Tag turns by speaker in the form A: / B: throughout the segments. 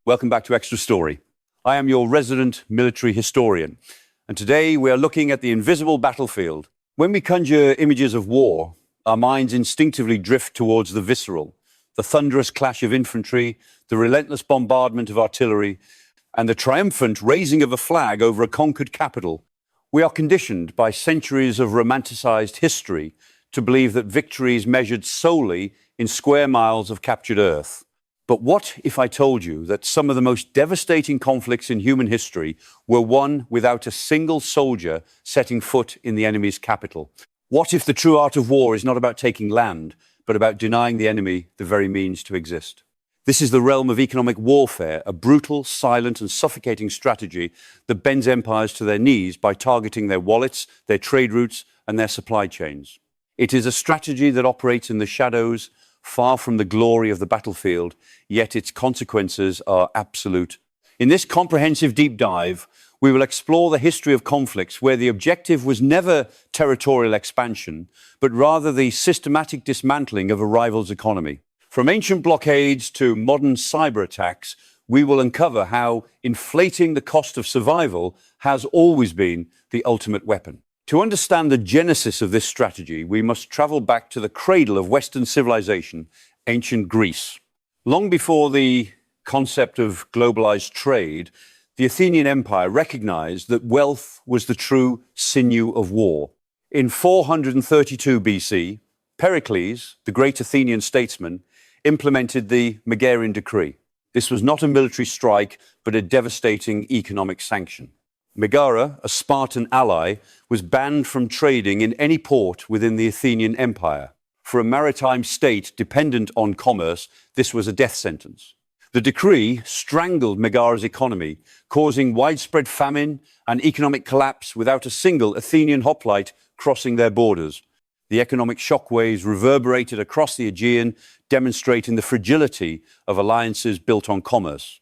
A: Welcome back to Extra Story. I am your resident military historian, and today we are looking at the invisible battlefield. When we conjure images of war, our minds instinctively drift towards the visceral, the thunderous clash of infantry, the relentless bombardment of artillery, and the triumphant raising of a flag over a conquered capital. We are conditioned by centuries of romanticized history to believe that victory is measured solely in square miles of captured earth. But what if I told you that some of the most devastating conflicts in human history were won without a single soldier setting foot in the enemy's capital? What if the true art of war is not about taking land, but about denying the enemy the very means to exist? This is the realm of economic warfare, a brutal, silent, and suffocating strategy that bends empires to their knees by targeting their wallets, their trade routes, and their supply chains. It is a strategy that operates in the shadows, far from the glory of the battlefield, yet its consequences are absolute. In this comprehensive deep dive, we will explore the history of conflicts where the objective was never territorial expansion, but rather the systematic dismantling of a rival's economy. From ancient blockades to modern cyber attacks, we will uncover how inflating the cost of survival has always been the ultimate weapon. To understand the genesis of this strategy, we must travel back to the cradle of Western civilization, ancient Greece. Long before the concept of globalized trade, the Athenian Empire recognized that wealth was the true sinew of war. In 432 BC, Pericles, the great Athenian statesman, implemented the Megarian decree. This was not a military strike, but a devastating economic sanction. Megara, a Spartan ally, was banned from trading in any port within the Athenian Empire. For a maritime state dependent on commerce, this was a death sentence. The decree strangled Megara's economy, causing widespread famine and economic collapse without a single Athenian hoplite crossing their borders. The economic shockwaves reverberated across the Aegean, demonstrating the fragility of alliances built on commerce.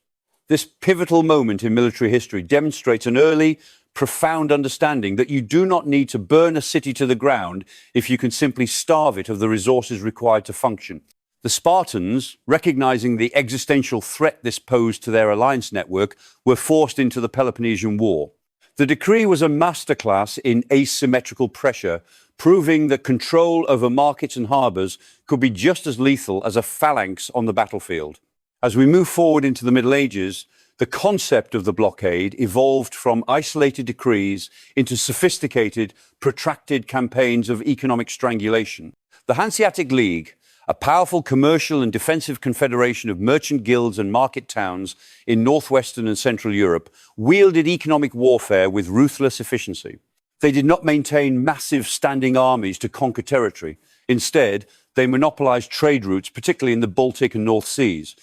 A: This pivotal moment in military history demonstrates an early, profound understanding that you do not need to burn a city to the ground if you can simply starve it of the resources required to function. The Spartans, recognizing the existential threat this posed to their alliance network, were forced into the Peloponnesian War. The decree was a masterclass in asymmetrical pressure, proving that control over markets and harbors could be just as lethal as a phalanx on the battlefield. As we move forward into the Middle Ages, the concept of the blockade evolved from isolated decrees into sophisticated, protracted campaigns of economic strangulation. The Hanseatic League, a powerful commercial and defensive confederation of merchant guilds and market towns in northwestern and central Europe, wielded economic warfare with ruthless efficiency. They did not maintain massive standing armies to conquer territory. Instead, they monopolized trade routes, particularly in the Baltic and North Seas.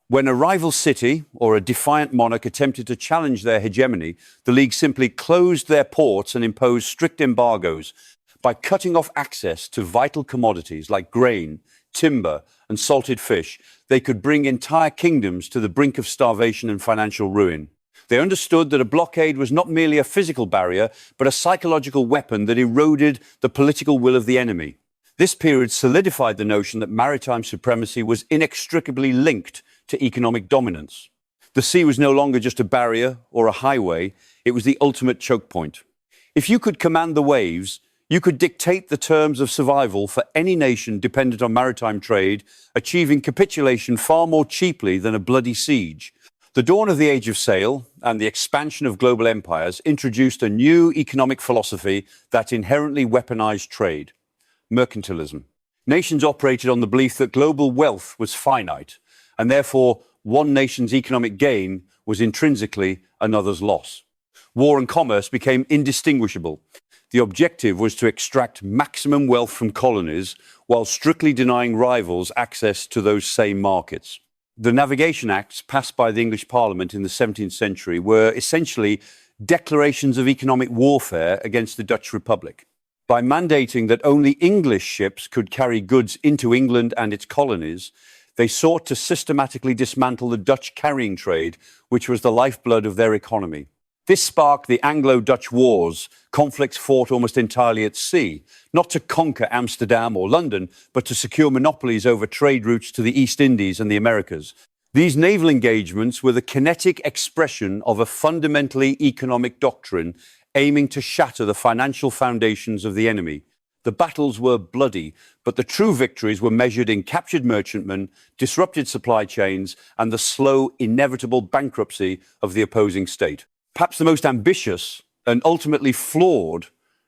A: When a rival city or a defiant monarch attempted to challenge their hegemony, the League simply closed their ports and imposed strict embargoes. By cutting off access to vital commodities like grain, timber, and salted fish, they could bring entire kingdoms to the brink of starvation and financial ruin. They understood that a blockade was not merely a physical barrier, but a psychological weapon that eroded the political will of the enemy. This period solidified the notion that maritime supremacy was inextricably linked to economic dominance. The sea was no longer just a barrier or a highway, it was the ultimate choke point. If you could command the waves, you could dictate the terms of survival for any nation dependent on maritime trade, achieving capitulation far more cheaply than a bloody siege. The dawn of the Age of Sail and the expansion of global empires introduced a new economic philosophy that inherently weaponized trade: mercantilism. Nations operated on the belief that global wealth was finite, and therefore one nation's economic gain was intrinsically another's loss. War and commerce became indistinguishable. The objective was to extract maximum wealth from colonies while strictly denying rivals access to those same markets. The Navigation Acts passed by the English Parliament in the 17th century were essentially declarations of economic warfare against the Dutch Republic. By mandating that only English ships could carry goods into England and its colonies, they sought to systematically dismantle the Dutch carrying trade, which was the lifeblood of their economy. This sparked the Anglo-Dutch Wars, conflicts fought almost entirely at sea, not to conquer Amsterdam or London, but to secure monopolies over trade routes to the East Indies and the Americas. These naval engagements were the kinetic expression of a fundamentally economic doctrine aiming to shatter the financial foundations of the enemy. The battles were bloody, but the true victories were measured in captured merchantmen, disrupted supply chains, and the slow, inevitable bankruptcy of the opposing state. Perhaps the most ambitious and ultimately flawed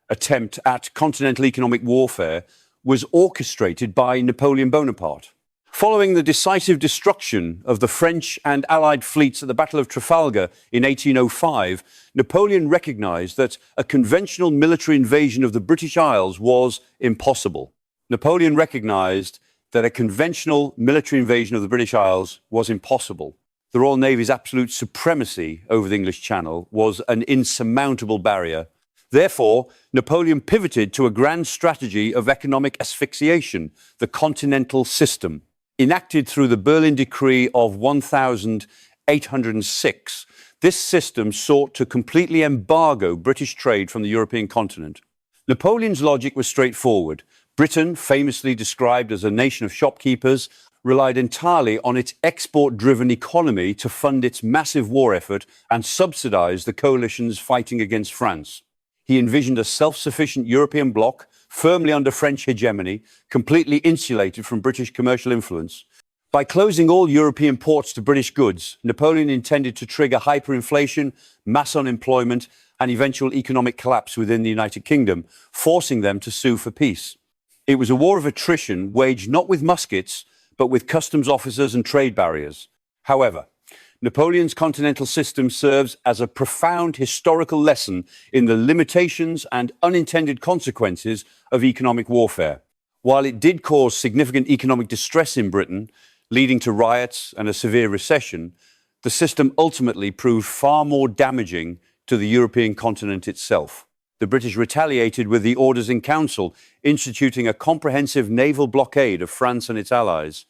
A: attempt at continental economic warfare was orchestrated by Napoleon Bonaparte. Following the decisive destruction of the French and Allied fleets at the Battle of Trafalgar in 1805, Napoleon recognized that a conventional military invasion of the British Isles was impossible. Napoleon recognized that a conventional military invasion of the British Isles was impossible. The Royal Navy's absolute supremacy over the English Channel was an insurmountable barrier. Therefore, Napoleon pivoted to a grand strategy of economic asphyxiation, the continental system. Enacted through the Berlin Decree of 1806, this system sought to completely embargo British trade from the European continent. Napoleon's logic was straightforward. Britain, famously described as a nation of shopkeepers, relied entirely on its export-driven economy to fund its massive war effort and subsidize the coalitions fighting against France. He envisioned a self-sufficient European bloc, firmly under French hegemony, completely insulated from British commercial influence. By closing all European ports to British goods, Napoleon intended to trigger hyperinflation, mass unemployment, and eventual economic collapse within the United Kingdom, forcing them to sue for peace. It was a war of attrition waged not with muskets, but with customs officers and trade barriers. However, Napoleon's continental system serves as a profound historical lesson in the limitations and unintended consequences of economic warfare. While it did cause significant economic distress in Britain, leading to riots and a severe recession, the system ultimately proved far more damaging to the European continent itself. The British retaliated with the Orders in Council, instituting a comprehensive naval blockade of France and its allies.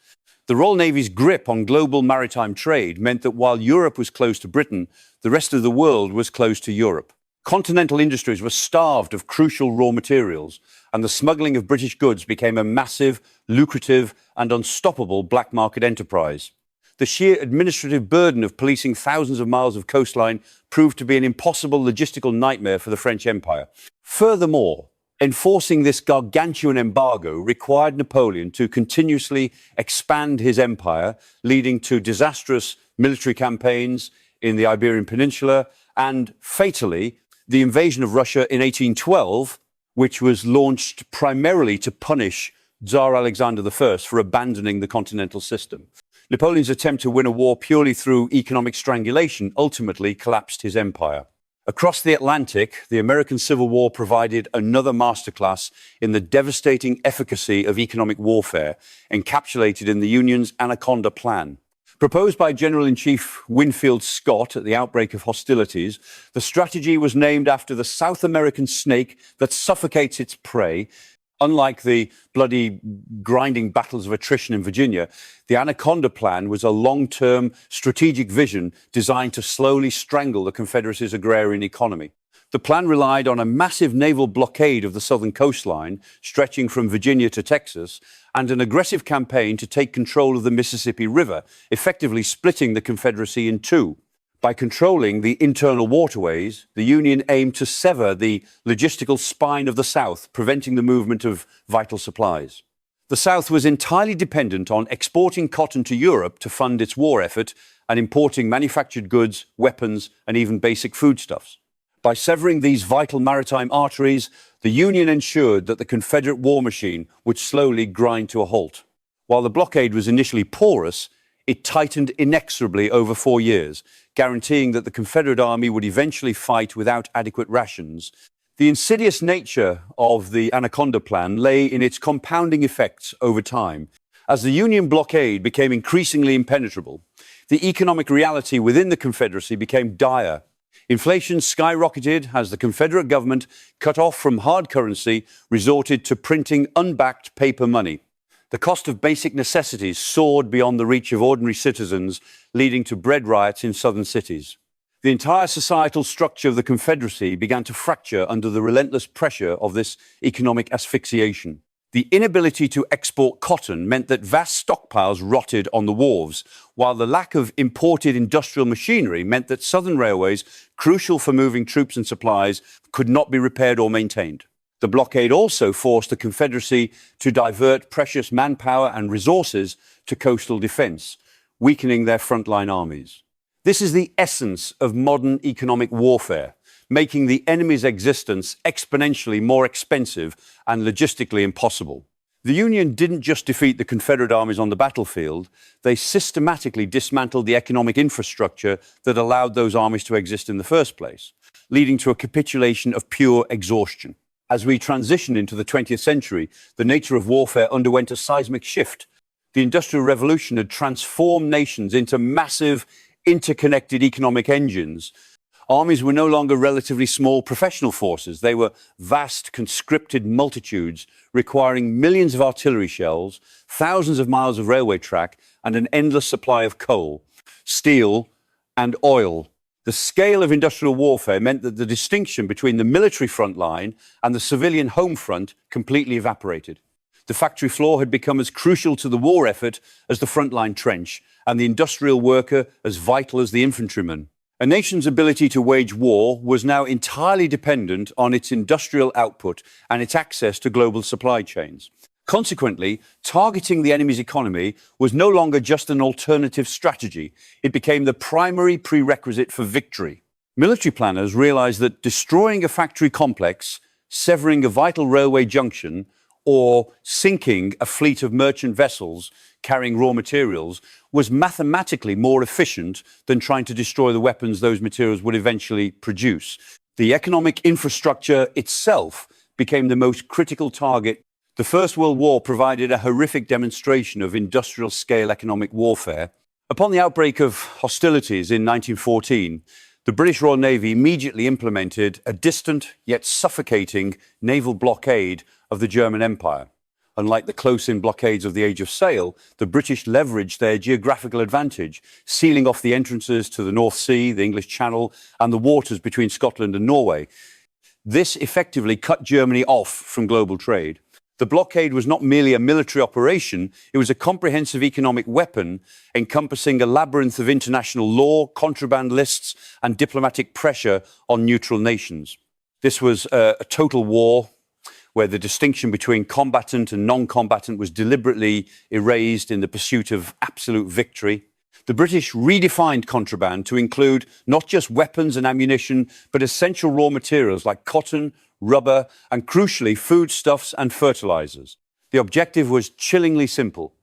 A: The Royal Navy's grip on global maritime trade meant that while Europe was closed to Britain, the rest of the world was closed to Europe. Continental industries were starved of crucial raw materials, and the smuggling of British goods became a massive, lucrative, and unstoppable black market enterprise. The sheer administrative burden of policing thousands of miles of coastline proved to be an impossible logistical nightmare for the French Empire. Furthermore, enforcing this gargantuan embargo required Napoleon to continuously expand his empire, leading to disastrous military campaigns in the Iberian Peninsula and, fatally, the invasion of Russia in 1812, which was launched primarily to punish Tsar Alexander I for abandoning the continental system. Napoleon's attempt to win a war purely through economic strangulation ultimately collapsed his empire. Across the Atlantic, the American Civil War provided another masterclass in the devastating efficacy of economic warfare, encapsulated in the Union's Anaconda Plan. Proposed by General-in-Chief Winfield Scott at the outbreak of hostilities, the strategy was named after the South American snake that suffocates its prey. Unlike the bloody grinding battles of attrition in Virginia, the Anaconda Plan was a long-term strategic vision designed to slowly strangle the Confederacy's agrarian economy. The plan relied on a massive naval blockade of the southern coastline, stretching from Virginia to Texas, and an aggressive campaign to take control of the Mississippi River, effectively splitting the Confederacy in two. By controlling the internal waterways, the Union aimed to sever the logistical spine of the South, preventing the movement of vital supplies. The South was entirely dependent on exporting cotton to Europe to fund its war effort and importing manufactured goods, weapons, and even basic foodstuffs. By severing these vital maritime arteries, the Union ensured that the Confederate war machine would slowly grind to a halt. While the blockade was initially porous, it tightened inexorably over 4 years, guaranteeing that the Confederate Army would eventually fight without adequate rations. The insidious nature of the Anaconda Plan lay in its compounding effects over time. As the Union blockade became increasingly impenetrable, the economic reality within the Confederacy became dire. Inflation skyrocketed as the Confederate government, cut off from hard currency, resorted to printing unbacked paper money. The cost of basic necessities soared beyond the reach of ordinary citizens, leading to bread riots in southern cities. The entire societal structure of the Confederacy began to fracture under the relentless pressure of this economic asphyxiation. The inability to export cotton meant that vast stockpiles rotted on the wharves, while the lack of imported industrial machinery meant that southern railways, crucial for moving troops and supplies, could not be repaired or maintained. The blockade also forced the Confederacy to divert precious manpower and resources to coastal defense, weakening their frontline armies. This is the essence of modern economic warfare, making the enemy's existence exponentially more expensive and logistically impossible. The Union didn't just defeat the Confederate armies on the battlefield, they systematically dismantled the economic infrastructure that allowed those armies to exist in the first place, leading to a capitulation of pure exhaustion. As we transitioned into the 20th century, the nature of warfare underwent a seismic shift. The Industrial Revolution had transformed nations into massive, interconnected economic engines. Armies were no longer relatively small professional forces. They were vast, conscripted multitudes requiring millions of artillery shells, thousands of miles of railway track, and an endless supply of coal, steel, and oil. The scale of industrial warfare meant that the distinction between the military front line and the civilian home front completely evaporated. The factory floor had become as crucial to the war effort as the frontline trench, and the industrial worker as vital as the infantryman. A nation's ability to wage war was now entirely dependent on its industrial output and its access to global supply chains. Consequently, targeting the enemy's economy was no longer just an alternative strategy. It became the primary prerequisite for victory. Military planners realized that destroying a factory complex, severing a vital railway junction, or sinking a fleet of merchant vessels carrying raw materials was mathematically more efficient than trying to destroy the weapons those materials would eventually produce. The economic infrastructure itself became the most critical target. The First World War provided a horrific demonstration of industrial-scale economic warfare. Upon the outbreak of hostilities in 1914, the British Royal Navy immediately implemented a distant yet suffocating naval blockade of the German Empire. Unlike the close-in blockades of the Age of Sail, the British leveraged their geographical advantage, sealing off the entrances to the North Sea, the English Channel, and the waters between Scotland and Norway. This effectively cut Germany off from global trade. The blockade was not merely a military operation, it was a comprehensive economic weapon encompassing a labyrinth of international law, contraband lists, and diplomatic pressure on neutral nations. This was a total war where the distinction between combatant and non-combatant was deliberately erased in the pursuit of absolute victory. The British redefined contraband to include not just weapons and ammunition, but essential raw materials like cotton, rubber, and crucially, foodstuffs and fertilizers. The objective was chillingly simple: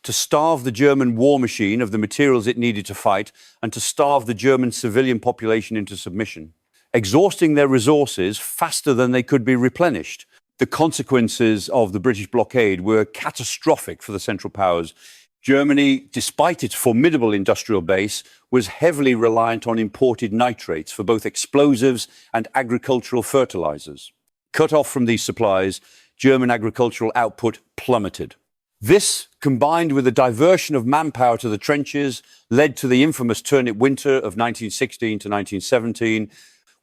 A: to starve the German war machine of the materials it needed to fight and to starve the German civilian population into submission, exhausting their resources faster than they could be replenished. The consequences of the British blockade were catastrophic for the Central Powers. Germany, despite its formidable industrial base, was heavily reliant on imported nitrates for both explosives and agricultural fertilizers. Cut off from these supplies, German agricultural output plummeted. This, combined with the diversion of manpower to the trenches, led to the infamous turnip winter of 1916 to 1917,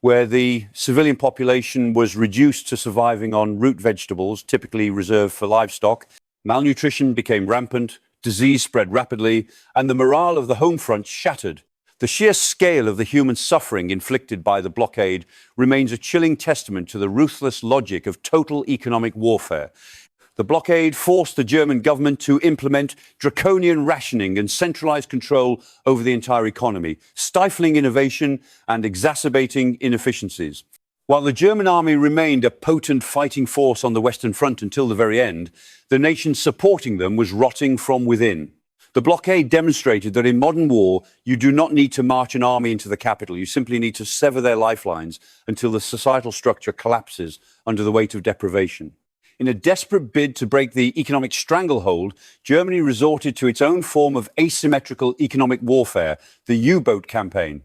A: where the civilian population was reduced to surviving on root vegetables, typically reserved for livestock. Malnutrition became rampant, disease spread rapidly, and the morale of the home front shattered. The sheer scale of the human suffering inflicted by the blockade remains a chilling testament to the ruthless logic of total economic warfare. The blockade forced the German government to implement draconian rationing and centralized control over the entire economy, stifling innovation and exacerbating inefficiencies. While the German army remained a potent fighting force on the Western Front until the very end, the nation supporting them was rotting from within. The blockade demonstrated that in modern war, you do not need to march an army into the capital. You simply need to sever their lifelines until the societal structure collapses under the weight of deprivation. In a desperate bid to break the economic stranglehold, Germany resorted to its own form of asymmetrical economic warfare, the U-boat campaign.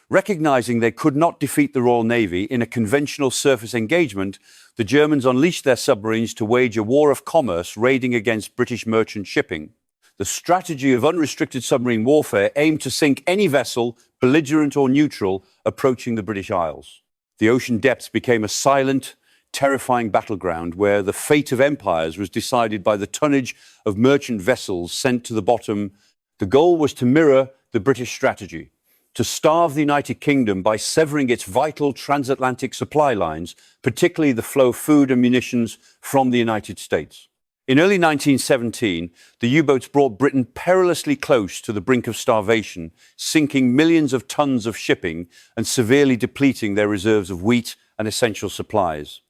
A: Recognizing they could not defeat the Royal Navy in a conventional surface engagement, the Germans unleashed their submarines to wage a war of commerce raiding against British merchant shipping. The strategy of unrestricted submarine warfare aimed to sink any vessel, belligerent or neutral, approaching the British Isles. The ocean depths became a silent, terrifying battleground where the fate of empires was decided by the tonnage of merchant vessels sent to the bottom. The goal was to mirror the British strategy, to starve the United Kingdom by severing its vital transatlantic supply lines, particularly the flow of food and munitions from the United States. In early 1917, the U-boats brought Britain perilously close to the brink of starvation, sinking millions of tons of shipping and severely depleting their reserves of wheat and essential supplies.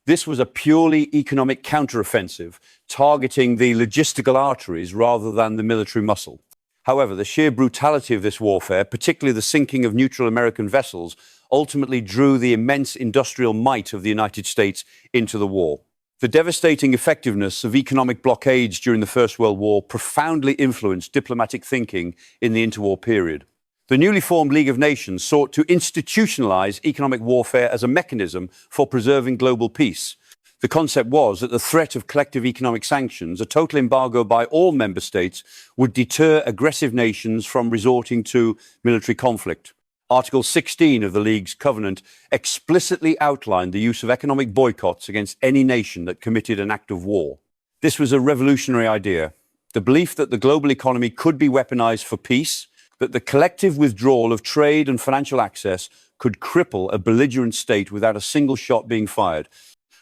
A: This was a purely economic counteroffensive, targeting the logistical arteries rather than the military muscle. However, the sheer brutality of this warfare, particularly the sinking of neutral American vessels, ultimately drew the immense industrial might of the United States into the war. The devastating effectiveness of economic blockades during the First World War profoundly influenced diplomatic thinking in the interwar period. The newly formed League of Nations sought to institutionalize economic warfare as a mechanism for preserving global peace. The concept was that the threat of collective economic sanctions, a total embargo by all member states, would deter aggressive nations from resorting to military conflict. Article 16 of the League's covenant explicitly outlined the use of economic boycotts against any nation that committed an act of war. This was a revolutionary idea. The belief that the global economy could be weaponized for peace, that the collective withdrawal of trade and financial access could cripple a belligerent state without a single shot being fired.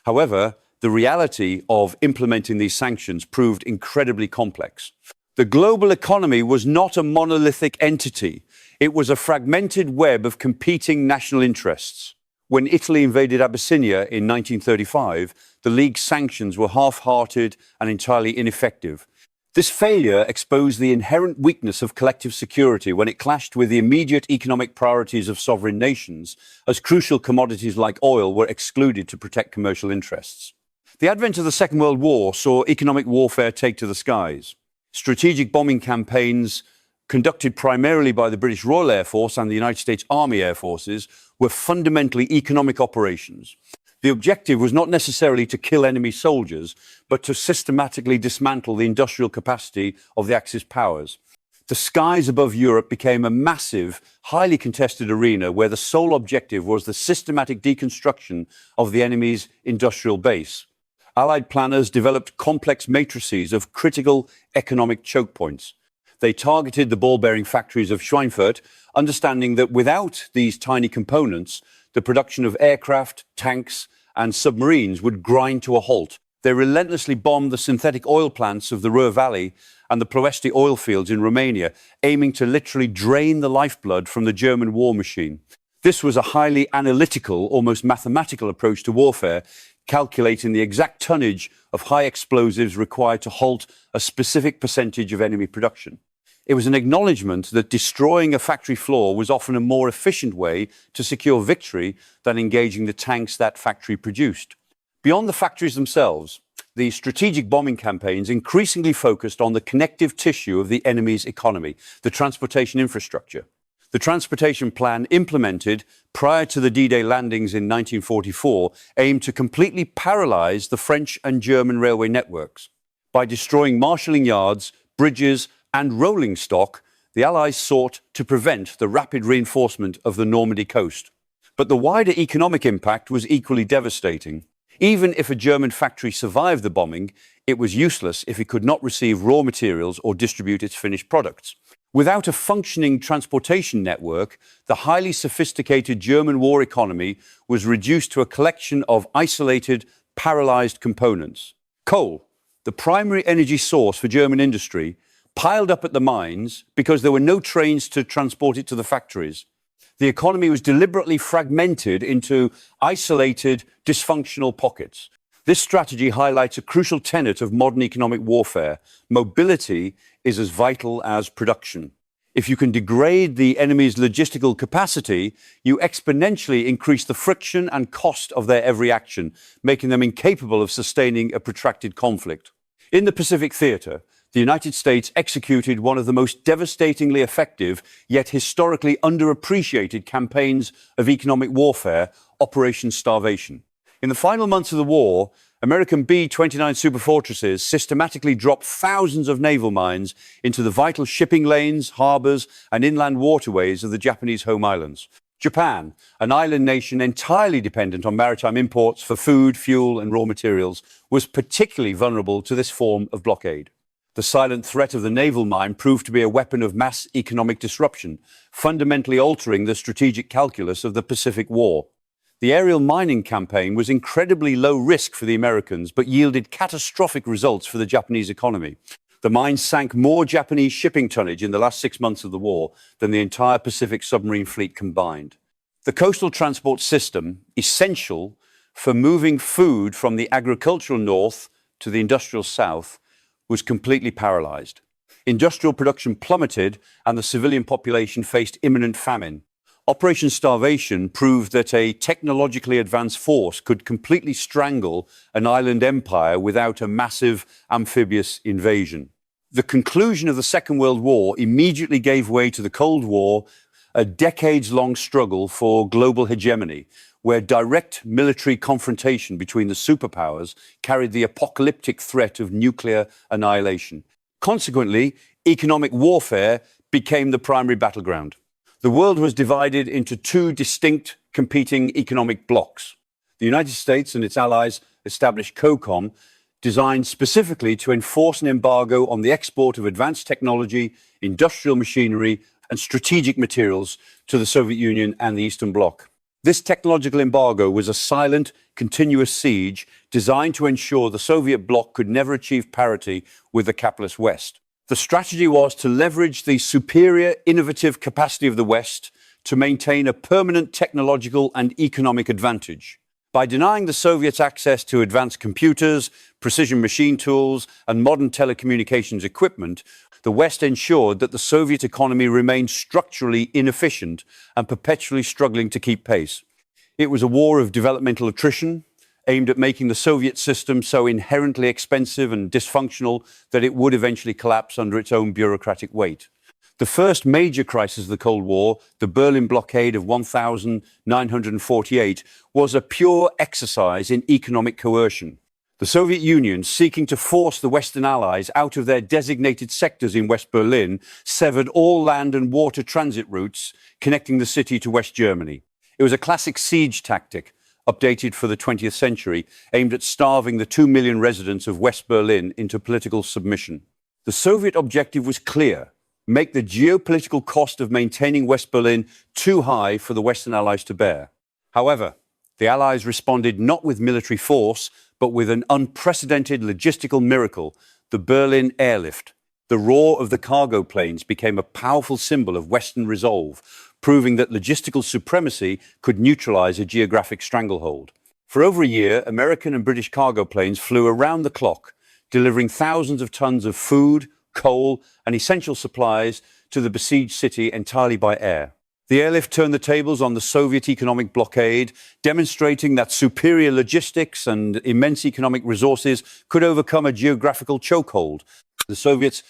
A: However, the reality of implementing these sanctions proved incredibly complex. The global economy was not a monolithic entity. It was a fragmented web of competing national interests. When Italy invaded Abyssinia in 1935, the League's sanctions were half-hearted and entirely ineffective. This failure exposed the inherent weakness of collective security when it clashed with the immediate economic priorities of sovereign nations, as crucial commodities like oil were excluded to protect commercial interests. The advent of the Second World War saw economic warfare take to the skies. Strategic bombing campaigns, conducted primarily by the British Royal Air Force and the United States Army Air Forces, were fundamentally economic operations. The objective was not necessarily to kill enemy soldiers, but to systematically dismantle the industrial capacity of the Axis powers. The skies above Europe became a massive, highly contested arena where the sole objective was the systematic deconstruction of the enemy's industrial base. Allied planners developed complex matrices of critical economic choke points. They targeted the ball-bearing factories of Schweinfurt, understanding that without these tiny components, the production of aircraft, tanks, and submarines would grind to a halt. They relentlessly bombed the synthetic oil plants of the Ruhr Valley and the Ploiești oil fields in Romania, aiming to literally drain the lifeblood from the German war machine. This was a highly analytical, almost mathematical approach to warfare, calculating the exact tonnage of high explosives required to halt a specific percentage of enemy production. It was an acknowledgement that destroying a factory floor was often a more efficient way to secure victory than engaging the tanks that factory produced. Beyond the factories themselves, the strategic bombing campaigns increasingly focused on the connective tissue of the enemy's economy, the transportation infrastructure. The transportation plan implemented prior to the D-Day landings in 1944 aimed to completely paralyze the French and German railway networks. By destroying marshalling yards, bridges, and rolling stock, the Allies sought to prevent the rapid reinforcement of the Normandy coast. But the wider economic impact was equally devastating. Even if a German factory survived the bombing, it was useless if it could not receive raw materials or distribute its finished products. Without a functioning transportation network, the highly sophisticated German war economy was reduced to a collection of isolated, paralyzed components. Coal, the primary energy source for German industry, piled up at the mines because there were no trains to transport it to the factories. The economy was deliberately fragmented into isolated, dysfunctional pockets. This strategy highlights a crucial tenet of modern economic warfare. Mobility is as vital as production. If you can degrade the enemy's logistical capacity, you exponentially increase the friction and cost of their every action, making them incapable of sustaining a protracted conflict. In the Pacific Theater, the United States executed one of the most devastatingly effective, yet historically underappreciated campaigns of economic warfare, Operation Starvation. In the final months of the war, American B-29 superfortresses systematically dropped thousands of naval mines into the vital shipping lanes, harbors, and inland waterways of the Japanese home islands. Japan, an island nation entirely dependent on maritime imports for food, fuel, and raw materials, was particularly vulnerable to this form of blockade. The silent threat of the naval mine proved to be a weapon of mass economic disruption, fundamentally altering the strategic calculus of the Pacific War. The aerial mining campaign was incredibly low risk for the Americans, but yielded catastrophic results for the Japanese economy. The mine sank more Japanese shipping tonnage in the last 6 months of the war than the entire Pacific submarine fleet combined. The coastal transport system, essential for moving food from the agricultural north to the industrial south, was completely paralyzed. Industrial production plummeted and the civilian population faced imminent famine. Operation Starvation proved that a technologically advanced force could completely strangle an island empire without a massive amphibious invasion. The conclusion of the Second World War immediately gave way to the Cold War, a decades-long struggle for global hegemony, where direct military confrontation between the superpowers carried the apocalyptic threat of nuclear annihilation. Consequently, economic warfare became the primary battleground. The world was divided into two distinct competing economic blocs. The United States and its allies established COCOM, designed specifically to enforce an embargo on the export of advanced technology, industrial machinery, and strategic materials to the Soviet Union and the Eastern Bloc. This technological embargo was a silent, continuous siege designed to ensure the Soviet bloc could never achieve parity with the capitalist West. The strategy was to leverage the superior innovative capacity of the West to maintain a permanent technological and economic advantage. By denying the Soviets access to advanced computers, precision machine tools, and modern telecommunications equipment, the West ensured that the Soviet economy remained structurally inefficient and perpetually struggling to keep pace. It was a war of developmental attrition, aimed at making the Soviet system so inherently expensive and dysfunctional that it would eventually collapse under its own bureaucratic weight. The first major crisis of the Cold War, the Berlin blockade of 1948, was a pure exercise in economic coercion. The Soviet Union, seeking to force the Western Allies out of their designated sectors in West Berlin, severed all land and water transit routes connecting the city to West Germany. It was a classic siege tactic, updated for the 20th century, aimed at starving the 2 million residents of West Berlin into political submission. The Soviet objective was clear: make the geopolitical cost of maintaining West Berlin too high for the Western Allies to bear. However, the Allies responded not with military force, but with an unprecedented logistical miracle: the Berlin airlift. The roar of the cargo planes became a powerful symbol of Western resolve, proving that logistical supremacy could neutralize a geographic stranglehold. For over a year, American and British cargo planes flew around the clock, delivering thousands of tons of food, coal, and essential supplies to the besieged city entirely by air. The airlift turned the tables on the Soviet economic blockade, demonstrating that superior logistics and immense economic resources could overcome a geographical chokehold. The Soviets,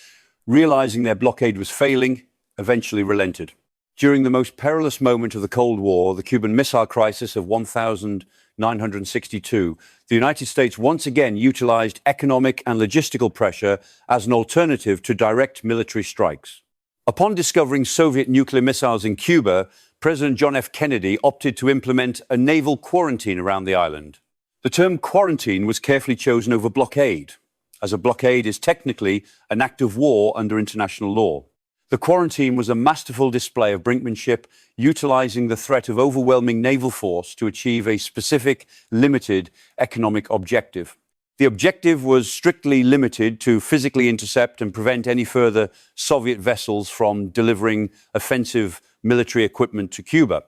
A: realizing their blockade was failing, eventually relented. During the most perilous moment of the Cold War, the Cuban Missile Crisis of 1962, the United States once again utilized economic and logistical pressure as an alternative to direct military strikes. Upon discovering Soviet nuclear missiles in Cuba, President John F. Kennedy opted to implement a naval quarantine around the island. The term quarantine was carefully chosen over blockade, as a blockade is technically an act of war under international law. The quarantine was a masterful display of brinkmanship, utilizing the threat of overwhelming naval force to achieve a specific, limited economic objective. The objective was strictly limited to physically intercept and prevent any further Soviet vessels from delivering offensive military equipment to Cuba.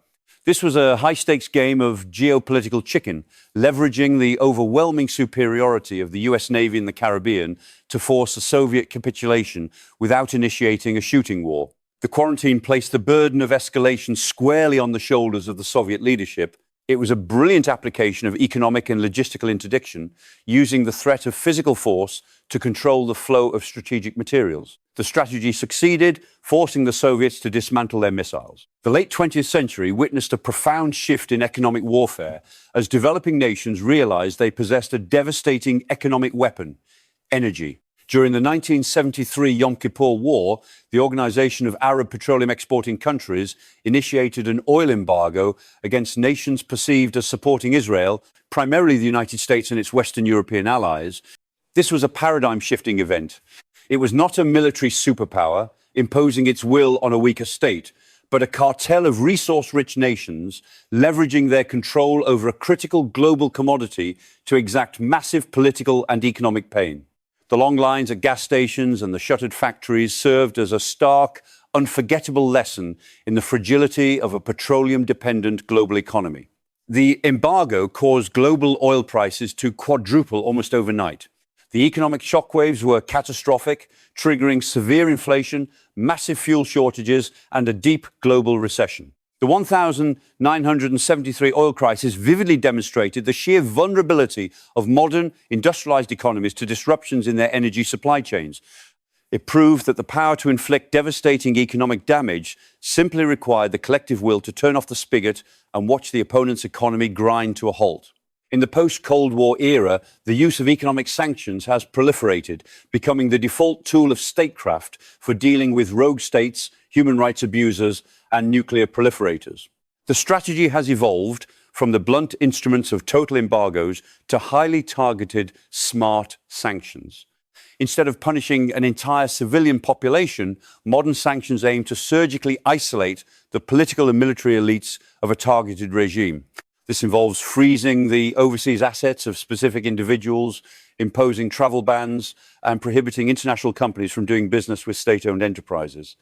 A: This was a high-stakes game of geopolitical chicken, leveraging the overwhelming superiority of the US Navy in the Caribbean to force a Soviet capitulation without initiating a shooting war. The quarantine placed the burden of escalation squarely on the shoulders of the Soviet leadership. It was a brilliant application of economic and logistical interdiction, using the threat of physical force to control the flow of strategic materials. The strategy succeeded, forcing the Soviets to dismantle their missiles. The late 20th century witnessed a profound shift in economic warfare as developing nations realized they possessed a devastating economic weapon: energy. During the 1973 Yom Kippur War, the Organization of Arab Petroleum Exporting Countries initiated an oil embargo against nations perceived as supporting Israel, primarily the United States and its Western European allies. This was a paradigm-shifting event. It was not a military superpower imposing its will on a weaker state, but a cartel of resource-rich nations leveraging their control over a critical global commodity to exact massive political and economic pain. The long lines at gas stations and the shuttered factories served as a stark, unforgettable lesson in the fragility of a petroleum-dependent global economy. The embargo caused global oil prices to quadruple almost overnight. The economic shockwaves were catastrophic, triggering severe inflation, massive fuel shortages, and a deep global recession. The 1973 oil crisis vividly demonstrated the sheer vulnerability of modern industrialized economies to disruptions in their energy supply chains. It proved that the power to inflict devastating economic damage simply required the collective will to turn off the spigot and watch the opponent's economy grind to a halt. In the post-Cold War era, the use of economic sanctions has proliferated, becoming the default tool of statecraft for dealing with rogue states, human rights abusers, and nuclear proliferators. The strategy has evolved from the blunt instruments of total embargoes to highly targeted, smart sanctions. Instead of punishing an entire civilian population, modern sanctions aim to surgically isolate the political and military elites of a targeted regime. This involves freezing the overseas assets of specific individuals, imposing travel bans, and prohibiting international companies from doing business with state-owned enterprises.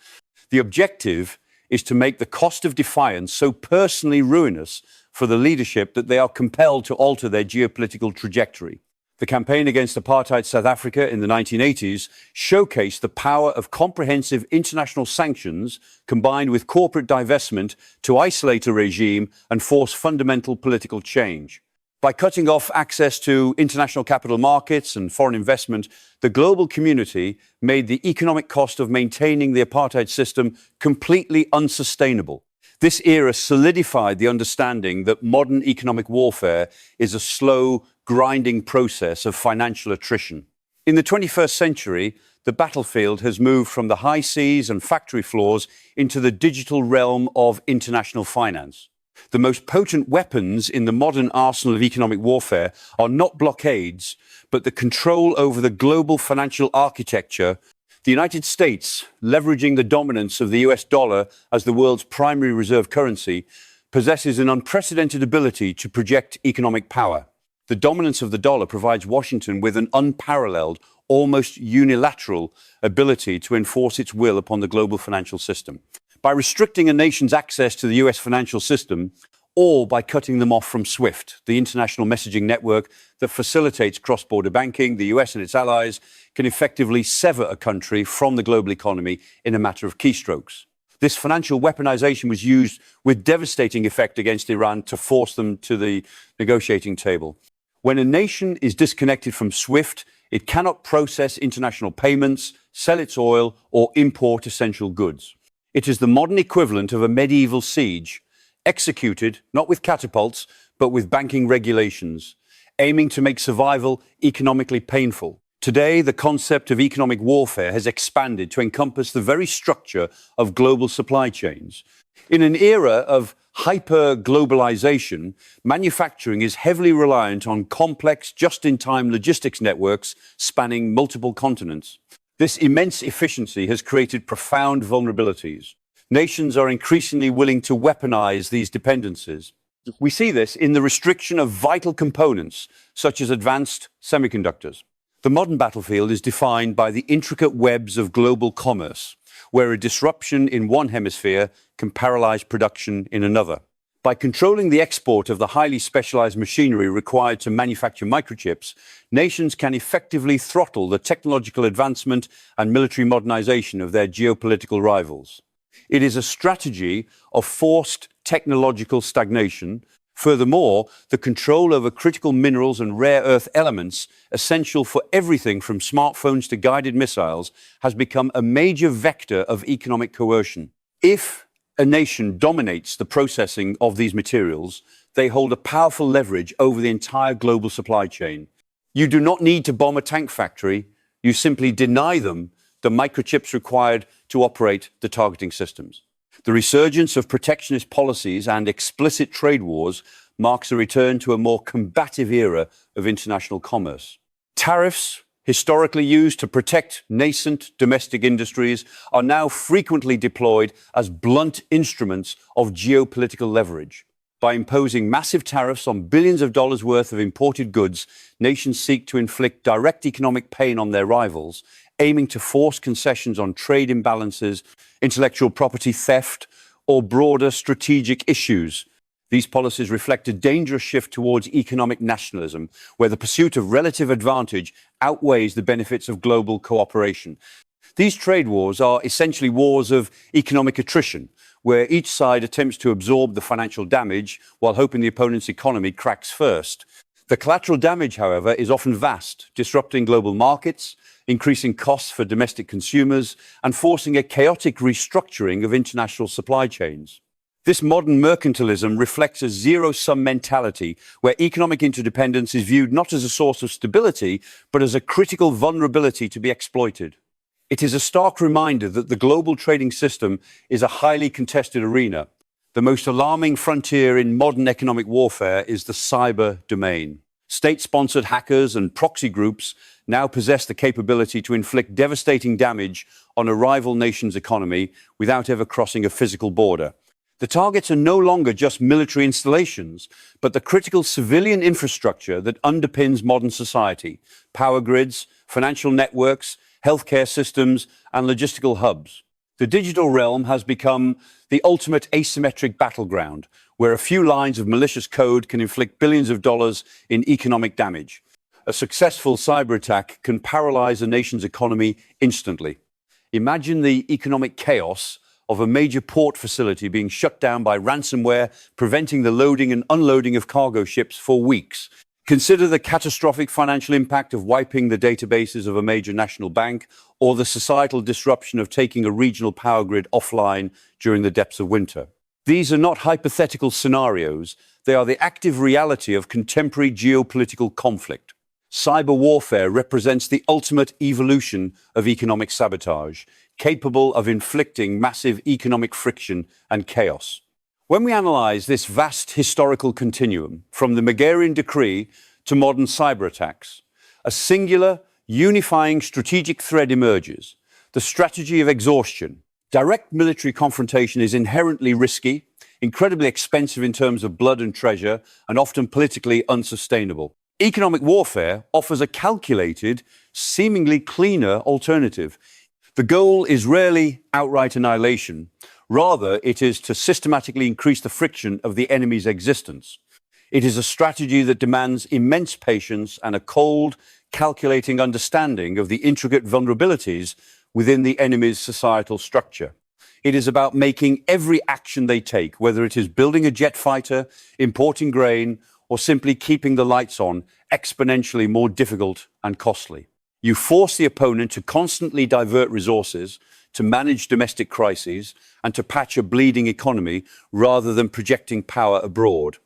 A: The objective is to make the cost of defiance so personally ruinous for the leadership that they are compelled to alter their geopolitical trajectory. The campaign against apartheid South Africa in the 1980s showcased the power of comprehensive international sanctions combined with corporate divestment to isolate a regime and force fundamental political change. By cutting off access to international capital markets and foreign investment, the global community made the economic cost of maintaining the apartheid system completely unsustainable. This era solidified the understanding that modern economic warfare is a slow, grinding process of financial attrition. In the 21st century, the battlefield has moved from the high seas and factory floors into the digital realm of international finance. The most potent weapons in the modern arsenal of economic warfare are not blockades, but the control over the global financial architecture. The United States, leveraging the dominance of the US dollar as the world's primary reserve currency, possesses an unprecedented ability to project economic power. The dominance of the dollar provides Washington with an unparalleled, almost unilateral ability to enforce its will upon the global financial system. By restricting a nation's access to the US financial system, or by cutting them off from SWIFT, the international messaging network that facilitates cross-border banking, the US and its allies can effectively sever a country from the global economy in a matter of keystrokes. This financial weaponization was used with devastating effect against Iran to force them to the negotiating table. When a nation is disconnected from SWIFT, it cannot process international payments, sell its oil, or import essential goods. It is the modern equivalent of a medieval siege, executed not with catapults, but with banking regulations, aiming to make survival economically painful. Today, the concept of economic warfare has expanded to encompass the very structure of global supply chains. In an era of hyper-globalization, manufacturing is heavily reliant on complex, just-in-time logistics networks spanning multiple continents. This immense efficiency has created profound vulnerabilities. Nations are increasingly willing to weaponize these dependencies. We see this in the restriction of vital components, such as advanced semiconductors. The modern battlefield is defined by the intricate webs of global commerce, where a disruption in one hemisphere can paralyze production in another. By controlling the export of the highly specialized machinery required to manufacture microchips, nations can effectively throttle the technological advancement and military modernization of their geopolitical rivals. It is a strategy of forced technological stagnation. Furthermore, the control over critical minerals and rare earth elements, essential for everything from smartphones to guided missiles, has become a major vector of economic coercion. If a nation dominates the processing of these materials, they hold a powerful leverage over the entire global supply chain. You do not need to bomb a tank factory You simply deny them the microchips required to operate the targeting systems. The resurgence of protectionist policies and explicit trade wars marks a return to a more combative era of international commerce. Tariffs, historically used to protect nascent domestic industries, are now frequently deployed as blunt instruments of geopolitical leverage. By imposing massive tariffs on billions of dollars worth of imported goods, nations seek to inflict direct economic pain on their rivals, aiming to force concessions on trade imbalances, intellectual property theft, or broader strategic issues. These policies reflect a dangerous shift towards economic nationalism, where the pursuit of relative advantage outweighs the benefits of global cooperation. These trade wars are essentially wars of economic attrition, where each side attempts to absorb the financial damage while hoping the opponent's economy cracks first. The collateral damage, however, is often vast, disrupting global markets, increasing costs for domestic consumers, and forcing a chaotic restructuring of international supply chains. This modern mercantilism reflects a zero-sum mentality where economic interdependence is viewed not as a source of stability, but as a critical vulnerability to be exploited. It is a stark reminder that the global trading system is a highly contested arena. The most alarming frontier in modern economic warfare is the cyber domain. State-sponsored hackers and proxy groups now possess the capability to inflict devastating damage on a rival nation's economy without ever crossing a physical border. The targets are no longer just military installations, but the critical civilian infrastructure that underpins modern society: power grids, financial networks, healthcare systems, and logistical hubs. The digital realm has become the ultimate asymmetric battleground, where a few lines of malicious code can inflict billions of dollars in economic damage. A successful cyber attack can paralyze a nation's economy instantly. Imagine the economic chaos of a major port facility being shut down by ransomware, preventing the loading and unloading of cargo ships for weeks. Consider the catastrophic financial impact of wiping the databases of a major national bank, or the societal disruption of taking a regional power grid offline during the depths of winter. These are not hypothetical scenarios. They are the active reality of contemporary geopolitical conflict. Cyber warfare represents the ultimate evolution of economic sabotage, capable of inflicting massive economic friction and chaos. When we analyze this vast historical continuum, from the Megarian Decree to modern cyber attacks, a singular, unifying strategic thread emerges: the strategy of exhaustion. Direct military confrontation is inherently risky, incredibly expensive in terms of blood and treasure, and often politically unsustainable. Economic warfare offers a calculated, seemingly cleaner alternative. The goal is rarely outright annihilation. Rather, it is to systematically increase the friction of the enemy's existence. It is a strategy that demands immense patience and a cold, calculating understanding of the intricate vulnerabilities within the enemy's societal structure. It is about making every action they take, whether it is building a jet fighter, importing grain, or simply keeping the lights on, exponentially more difficult and costly. You force the opponent to constantly divert resources, to manage domestic crises, and to patch a bleeding economy rather than projecting power abroad.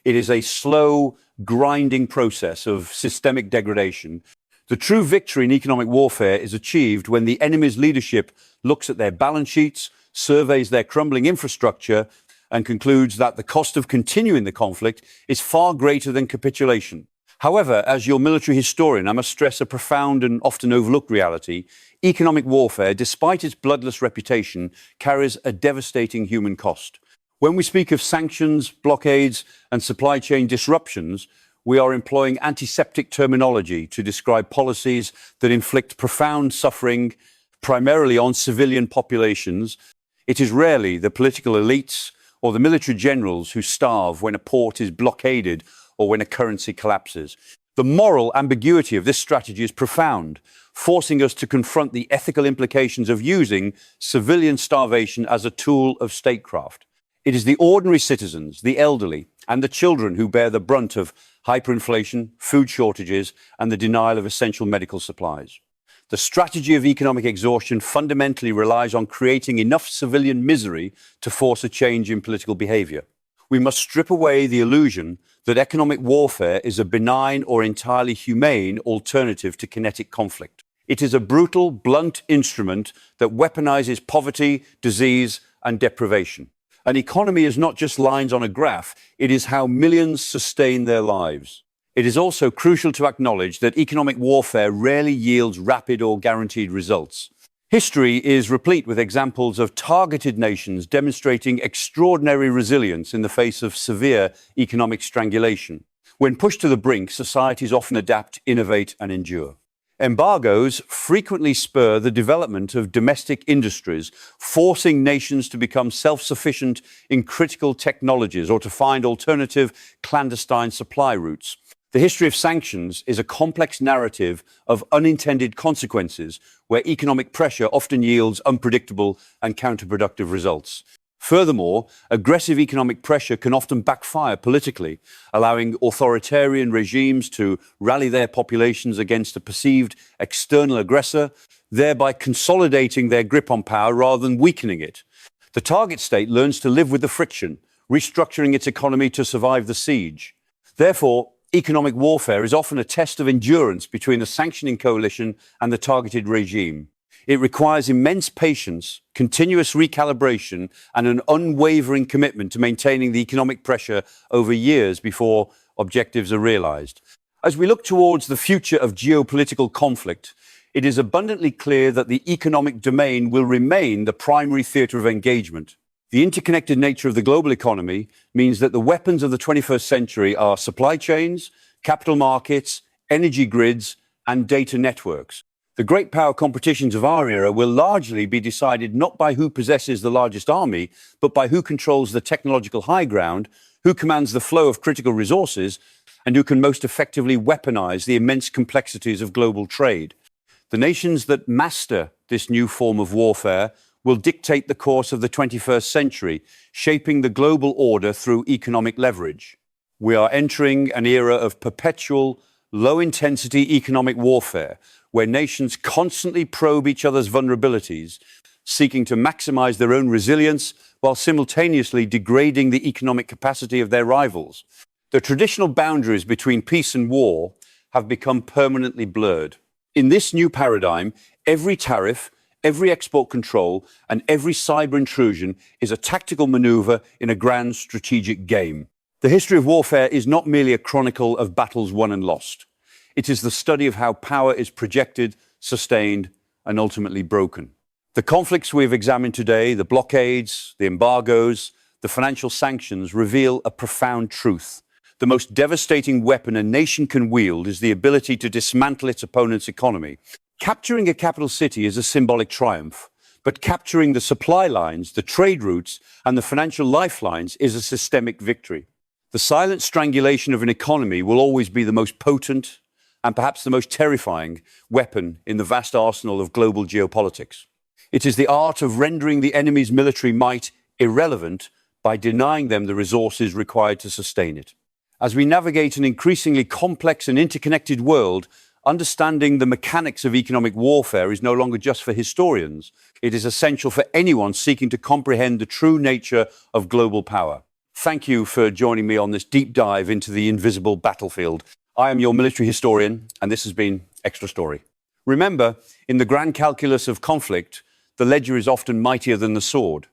A: It is a slow, grinding process of systemic degradation. The true victory in economic warfare is achieved when the enemy's leadership looks at their balance sheets, surveys their crumbling infrastructure, and concludes that the cost of continuing the conflict is far greater than capitulation. However, as your military historian, I must stress a profound and often overlooked reality. Economic warfare, despite its bloodless reputation, carries a devastating human cost. When we speak of sanctions, blockades, and supply chain disruptions, we are employing antiseptic terminology to describe policies that inflict profound suffering primarily on civilian populations. It is rarely the political elites or the military generals who starve when a port is blockaded or when a currency collapses. The moral ambiguity of this strategy is profound, forcing us to confront the ethical implications of using civilian starvation as a tool of statecraft. It is the ordinary citizens, the elderly, and the children who bear the brunt of hyperinflation, food shortages, and the denial of essential medical supplies. The strategy of economic exhaustion fundamentally relies on creating enough civilian misery to force a change in political behavior. We must strip away the illusion that economic warfare is a benign or entirely humane alternative to kinetic conflict. It is a brutal, blunt instrument that weaponizes poverty, disease, and deprivation. An economy is not just lines on a graph, it is how millions sustain their lives. It is also crucial to acknowledge that economic warfare rarely yields rapid or guaranteed results. History is replete with examples of targeted nations demonstrating extraordinary resilience in the face of severe economic strangulation. When pushed to the brink, societies often adapt, innovate, and endure. Embargoes frequently spur the development of domestic industries, forcing nations to become self-sufficient in critical technologies or to find alternative clandestine supply routes. The history of sanctions is a complex narrative of unintended consequences where economic pressure often yields unpredictable and counterproductive results. Furthermore, aggressive economic pressure can often backfire politically, allowing authoritarian regimes to rally their populations against a perceived external aggressor, thereby consolidating their grip on power rather than weakening it. The target state learns to live with the friction, restructuring its economy to survive the siege. Therefore, economic warfare is often a test of endurance between the sanctioning coalition and the targeted regime. It requires immense patience, continuous recalibration, and an unwavering commitment to maintaining the economic pressure over years before objectives are realized. As we look towards the future of geopolitical conflict, it is abundantly clear that the economic domain will remain the primary theater of engagement. The interconnected nature of the global economy means that the weapons of the 21st century are supply chains, capital markets, energy grids, and data networks. The great power competitions of our era will largely be decided not by who possesses the largest army, but by who controls the technological high ground, who commands the flow of critical resources, and who can most effectively weaponize the immense complexities of global trade. The nations that master this new form of warfare will dictate the course of the 21st century, shaping the global order through economic leverage. We are entering an era of perpetual, low-intensity economic warfare, where nations constantly probe each other's vulnerabilities, seeking to maximize their own resilience while simultaneously degrading the economic capacity of their rivals. The traditional boundaries between peace and war have become permanently blurred. In this new paradigm, every tariff, every export control, and every cyber intrusion is a tactical maneuver in a grand strategic game. The history of warfare is not merely a chronicle of battles won and lost. It is the study of how power is projected, sustained, and ultimately broken. The conflicts we've examined today, the blockades, the embargoes, the financial sanctions, reveal a profound truth. The most devastating weapon a nation can wield is the ability to dismantle its opponent's economy. Capturing a capital city is a symbolic triumph, but capturing the supply lines, the trade routes, and the financial lifelines is a systemic victory. The silent strangulation of an economy will always be the most potent and perhaps the most terrifying weapon in the vast arsenal of global geopolitics. It is the art of rendering the enemy's military might irrelevant by denying them the resources required to sustain it. As we navigate an increasingly complex and interconnected world, understanding the mechanics of economic warfare is no longer just for historians. It is essential for anyone seeking to comprehend the true nature of global power. Thank you for joining me on this deep dive into the invisible battlefield. I am your military historian, and this has been Extra Story. Remember, in the grand calculus of conflict, the ledger is often mightier than the sword.